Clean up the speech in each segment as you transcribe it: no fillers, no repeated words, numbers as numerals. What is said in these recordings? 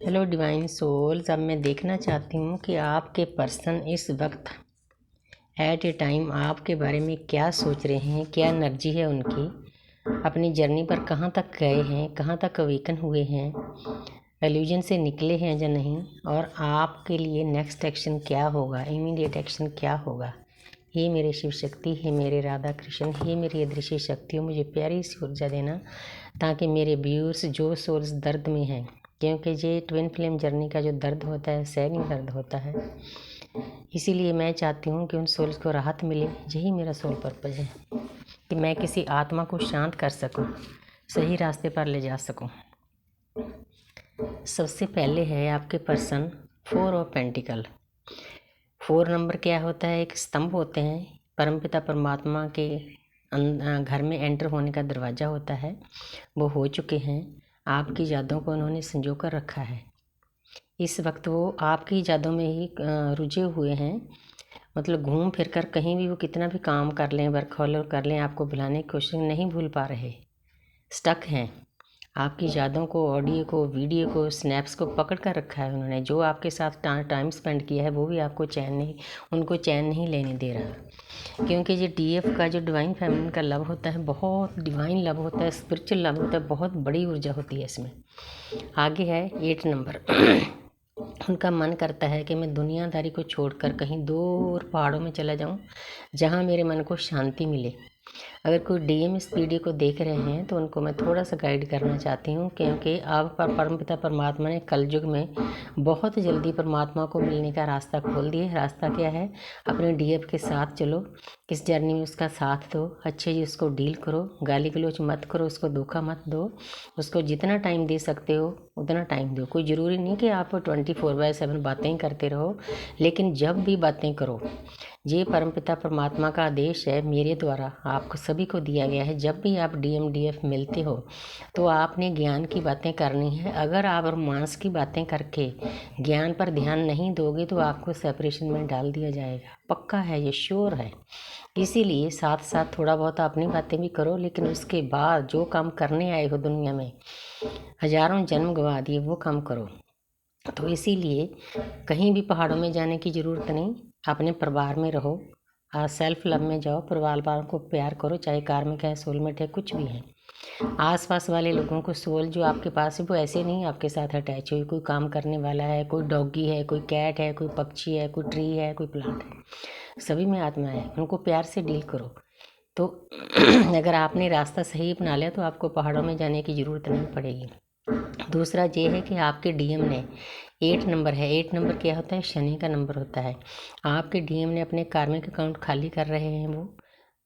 Hello divine souls. अब मैं देखना चाहती हूँ कि आपके पर्सन इस वक्त एट ए टाइम आपके बारे में क्या सोच रहे हैं, क्या एनर्जी है उनकी, अपनी जर्नी पर कहाँ तक गए हैं, कहाँ तक अवेकन हुए हैं, एल्यूजन से निकले हैं या नहीं, और आपके लिए नेक्स्ट एक्शन क्या होगा, इमीडिएट एक्शन क्या होगा। हे मेरे शिव शक्ति, हे मेरे राधा कृष्ण, हे मेरी अदृश्य शक्तियों, मुझे प्यारी सी ऊर्जा देना ताकि मेरे व्यूअर्स जो सोल्स दर्द में हैं, क्योंकि ये ट्विन फ्लेम जर्नी का जो दर्द होता है सैनिक दर्द होता है, इसीलिए मैं चाहती हूँ कि उन सोल्स को राहत मिले। यही मेरा सोल पर्पज़ है कि मैं किसी आत्मा को शांत कर सकूँ, सही रास्ते पर ले जा सकूँ। सबसे पहले है आपके पर्सन 4 ऑफ पेंटिकल। 4 नंबर क्या होता है? एक स्तंभ होते हैं, परमपिता परमात्मा के घर में एंटर होने का दरवाज़ा होता है। वो हो चुके हैं, आपकी यादों को उन्होंने संजो कर रखा है। इस वक्त वो आपकी यादों में ही रुझे हुए हैं। मतलब घूम फिर कर कहीं भी वो कितना भी काम कर लें, वर्क फॉलो कर लें, आपको भुलाने की कोशिश नहीं भूल पा रहे, स्टक हैं। आपकी यादों को, ऑडियो को, वीडियो को, स्नैप्स को पकड़ कर रखा है उन्होंने। जो आपके साथ टाइम स्पेंड किया है वो भी आपको उनको चैन नहीं लेने दे रहा, क्योंकि ये डीएफ का जो डिवाइन फेमिनिन का लव होता है, बहुत डिवाइन लव होता है, स्पिरिचुअल लव होता है, बहुत बड़ी ऊर्जा होती है इसमें। आगे है 8 नंबर। उनका मन करता है कि मैं दुनियादारी को छोड़कर कहीं दूर पहाड़ों में चला जाऊं, जहां मेरे मन को शांति मिले। अगर कोई डीएम इस वीडियो को देख रहे हैं तो उनको मैं थोड़ा सा गाइड करना चाहती हूँ, क्योंकि अब परमपिता परमात्मा ने कलयुग में बहुत जल्दी परमात्मा को मिलने का रास्ता खोल दिया। रास्ता क्या है? अपने डीएफ के साथ चलो, इस जर्नी में उसका साथ दो, अच्छे से उसको डील करो, गाली गलौज मत करो, उसको धोखा मत दो, उसको जितना टाइम दे सकते हो उतना टाइम दो। कोई ज़रूरी नहीं कि आप 24/7 बातें ही करते रहो, लेकिन जब भी बातें करो, ये परमपिता परमात्मा का आदेश है, मेरे द्वारा आपको सभी को दिया गया है। जब भी आप डीएफ मिलते हो तो आपने ज्ञान की बातें करनी है। अगर आप रोमांस की बातें करके ज्ञान पर ध्यान नहीं दोगे तो आपको सेपरेशन में डाल दिया जाएगा, पक्का है, ये श्योर है। इसीलिए साथ साथ थोड़ा बहुत अपनी बातें भी करो, लेकिन उसके बाद जो काम करने आए हो दुनिया में, हजारों जन्म गवा दिए, वो काम करो। तो इसीलिए कहीं भी पहाड़ों में जाने की ज़रूरत नहीं, अपने परिवार में रहो, सेल्फ लव में जाओ, परिवार वालों को प्यार करो, चाहे कार्मिक है, सोलमेट है, कुछ भी है। आसपास वाले लोगों को, सोल जो आपके पास है वो ऐसे नहीं आपके साथ अटैच हुई। कोई काम करने वाला है, कोई डॉगी है, कोई कैट है, कोई पक्षी है, कोई ट्री है, कोई प्लांट है, सभी में आत्मा है, उनको प्यार से डील करो। तो अगर आपने रास्ता सही अपना लिया तो आपको पहाड़ों में जाने की ज़रूरत नहीं पड़ेगी। दूसरा ये है कि आपके डीएम ने 8 नंबर है। 8 नंबर क्या होता है? शनि का नंबर होता है। आपके डीएम ने अपने कार्मिक अकाउंट खाली कर रहे हैं, वो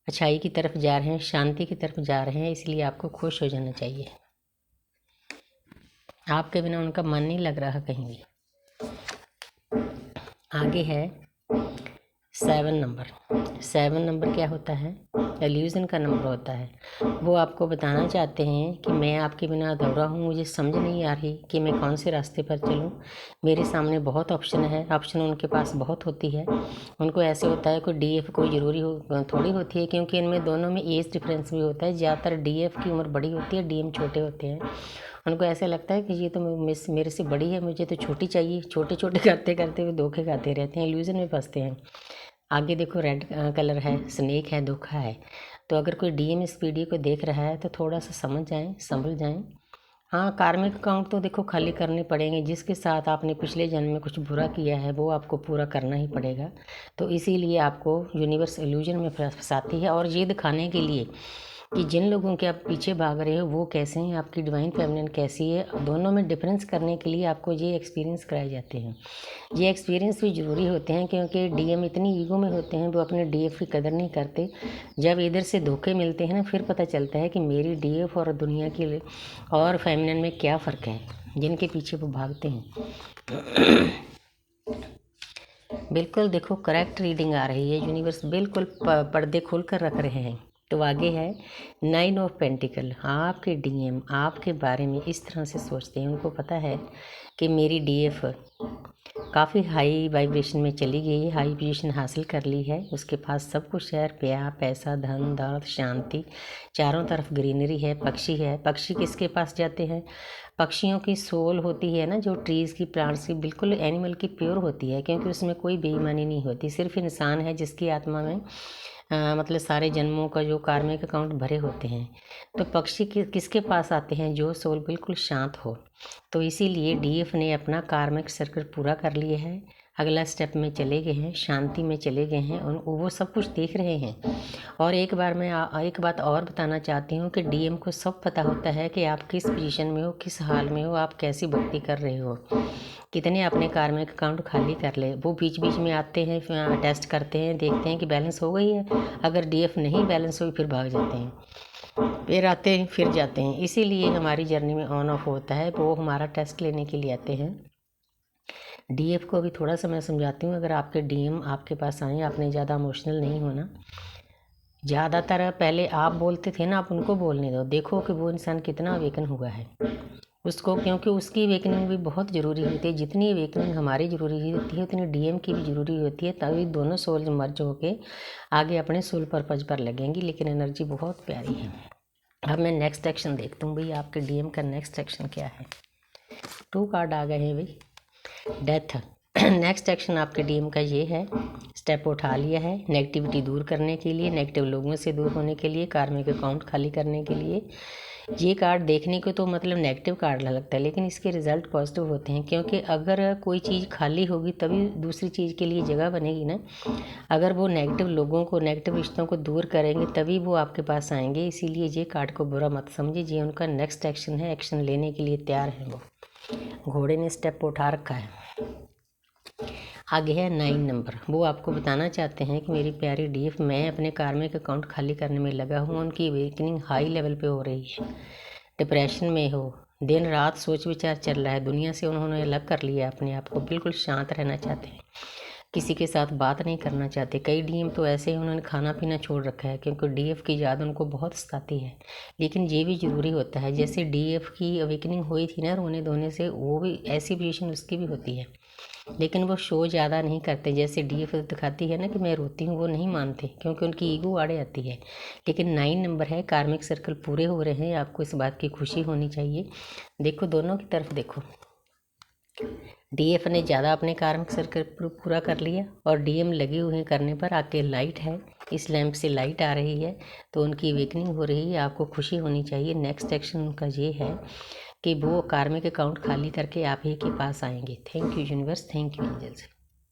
अच्छाई की तरफ जा रहे हैं, शांति की तरफ जा रहे हैं, इसलिए आपको खुश हो जाना चाहिए। आपके बिना उनका मन नहीं लग रहा कहीं भी। आगे है 7 नंबर। 7 नंबर क्या होता है? एल्यूजन का नंबर होता है। वो आपको बताना चाहते हैं कि मैं आपके बिना अधूरा हूँ, मुझे समझ नहीं आ रही कि मैं कौन से रास्ते पर चलूँ। मेरे सामने बहुत ऑप्शन है, ऑप्शन उनके पास बहुत होती है। उनको ऐसे होता है कोई डीएफ कोई ज़रूरी हो थोड़ी होती है, क्योंकि इनमें दोनों में एज डिफरेंस भी होता है। ज़्यादातर डीएफ की उम्र बड़ी होती है, डीएम छोटे होते हैं। उनको ऐसे लगता है कि ये तो मेरे से बड़ी है, मुझे तो छोटी चाहिए। छोटे छोटे करते करते वो धोखे खाते रहते हैं, इल्यूजन में फंसते हैं। आगे देखो, रेड कलर है, स्नेक है, धोखा है। तो अगर कोई डीएम इस वीडियो को देख रहा है तो थोड़ा सा समझ जाएं, संभल जाएं। हाँ, कार्मिक अकाउंट तो देखो खाली करने पड़ेंगे। जिसके साथ आपने पिछले जन्म में कुछ बुरा किया है वो आपको पूरा करना ही पड़ेगा। तो इसीलिए आपको यूनिवर्स इल्यूजन में फंसाती है, और ये दिखाने के लिए कि जिन लोगों के आप पीछे भाग रहे हो वो कैसे हैं, आपकी डिवाइन फेमिनिन कैसी है, दोनों में डिफरेंस करने के लिए आपको ये एक्सपीरियंस कराए जाते हैं। ये एक्सपीरियंस भी ज़रूरी होते हैं, क्योंकि डीएम इतनी ईगो में होते हैं, वो अपने डीएफ की कदर नहीं करते। जब इधर से धोखे मिलते हैं ना, फिर पता चलता है कि मेरी डीएफ और दुनिया की और फेमिनिन में क्या फ़र्क है, जिनके पीछे वो भागते हैं। बिल्कुल देखो, करेक्ट रीडिंग आ रही है, यूनिवर्स बिल्कुल पर्दे खोल कर रख रहे हैं। तो आगे है 9 ऑफ पेंटिकल। आपके डीएम आपके बारे में इस तरह से सोचते हैं, उनको पता है कि मेरी डीएफ काफ़ी हाई वाइब्रेशन में चली गई है, हाई पोजीशन हासिल कर ली है, उसके पास सब कुछ है, प्यार पैसा धन दौलत शांति, चारों तरफ ग्रीनरी है, पक्षी है। पक्षी किसके पास जाते हैं? पक्षियों की सोल होती है ना, जो ट्रीज़ की प्लांट्स की बिल्कुल एनिमल की प्योर होती है, क्योंकि उसमें कोई बेईमानी नहीं होती। सिर्फ इंसान है जिसकी आत्मा में मतलब सारे जन्मों का जो कार्मिक अकाउंट भरे होते हैं। तो पक्षी किसके पास आते हैं? जो सोल बिल्कुल शांत हो। तो इसीलिए डीएफ ने अपना कार्मिक सर्कल पूरा कर लिया है, अगला स्टेप में चले गए हैं, शांति में चले गए हैं और वो सब कुछ देख रहे हैं। और एक बार मैं एक बात और बताना चाहती हूँ कि डीएम को सब पता होता है कि आप किस पोजीशन में हो, किस हाल में हो, आप कैसी भक्ति कर रहे हो, कितने अपने कार्मिक अकाउंट खाली कर ले। वो बीच बीच में आते हैं, टेस्ट करते हैं, देखते हैं कि बैलेंस हो गई है। अगर डीएफ नहीं बैलेंस हुई फिर भाग जाते हैं, फिर आते हैं, फिर जाते हैं। इसीलिए हमारी जर्नी में ऑन ऑफ होता है, वो हमारा टेस्ट लेने के लिए आते हैं। डीएफ को अभी थोड़ा सा मैं समझाती हूँ। अगर आपके डीएम आपके पास आए, आपने ज़्यादा इमोशनल नहीं होना। ज़्यादातर पहले आप बोलते थे ना, आप उनको बोलने दो, देखो कि वो इंसान कितना अवेकन हुआ है उसको, क्योंकि उसकी अवेकनिंग भी बहुत ज़रूरी होती है। जितनी अवेकनिंग हमारी ज़रूरी होती है उतनी डीएम की भी ज़रूरी होती है, तभी दोनों सोल मर्ज होके आगे अपने सोल पर्पज पर लगेंगी। लेकिन एनर्जी बहुत प्यारी है। अब मैं नेक्स्ट एक्शन देखता हूँ भाई, आपके डीएम का नेक्स्ट एक्शन क्या है। 2 कार्ड आ गए हैं भाई, डेथ। नेक्स्ट एक्शन आपके डीएम का ये है, स्टेप उठा लिया है नेगेटिविटी दूर करने के लिए, नेगेटिव लोगों से दूर होने के लिए, कार्मिक अकाउंट खाली करने के लिए। ये कार्ड देखने को तो मतलब नेगेटिव कार्ड लगता है, लेकिन इसके रिजल्ट पॉजिटिव होते हैं, क्योंकि अगर कोई चीज़ खाली होगी तभी दूसरी चीज़ के लिए जगह बनेगी ना। अगर वो नेगेटिव लोगों को, नेगेटिव रिश्तों को दूर करेंगे तभी वो आपके पास आएंगे। इसीलिए ये कार्ड को बुरा मत समझिए, ये उनका नेक्स्ट एक्शन है, एक्शन लेने के लिए तैयार है। वो घोड़े ने स्टेप उठा रखा है। आगे है 9 नंबर। वो आपको बताना चाहते हैं कि मेरी प्यारी डीएफ, मैं अपने कार्मिक अकाउंट खाली करने में लगा हूँ। उनकी अवेकनिंग हाई लेवल पे हो रही है, डिप्रेशन में हो, दिन रात सोच विचार चल रहा है, दुनिया से उन्होंने अलग कर लिया अपने आप को, बिल्कुल शांत रहना चाहते हैं, किसी के साथ बात नहीं करना चाहते। कई डीएम तो ऐसे ही उन्होंने खाना पीना छोड़ रखा है, क्योंकि डीएफ की याद उनको बहुत सताती है। लेकिन ये भी ज़रूरी होता है, जैसे डीएफ की अवेकनिंग हुई थी ना रोने धोने से, वो भी ऐसी पोजीशन उसकी भी होती है, लेकिन वो शो ज़्यादा नहीं करते। जैसे डीएफ दिखाती है ना कि मैं रोती हूँ, वो नहीं मानते, क्योंकि उनकी ईगो आड़े आती है। लेकिन 9 नंबर है, कार्मिक सर्कल पूरे हो रहे हैं, आपको इस बात की खुशी होनी चाहिए। देखो दोनों की तरफ देखो, डीएफ ने ज़्यादा अपने कार्मिक सर्कल पूरा कर लिया और डीएम लगे हुए हैं करने पर। आके लाइट है, इस लैंप से लाइट आ रही है, तो उनकी अवेकनिंग हो रही है, आपको खुशी होनी चाहिए। नेक्स्ट एक्शन उनका ये है कि वो कार्मिक अकाउंट खाली करके आप ही के पास आएंगे। Thank you universe, thank you angels.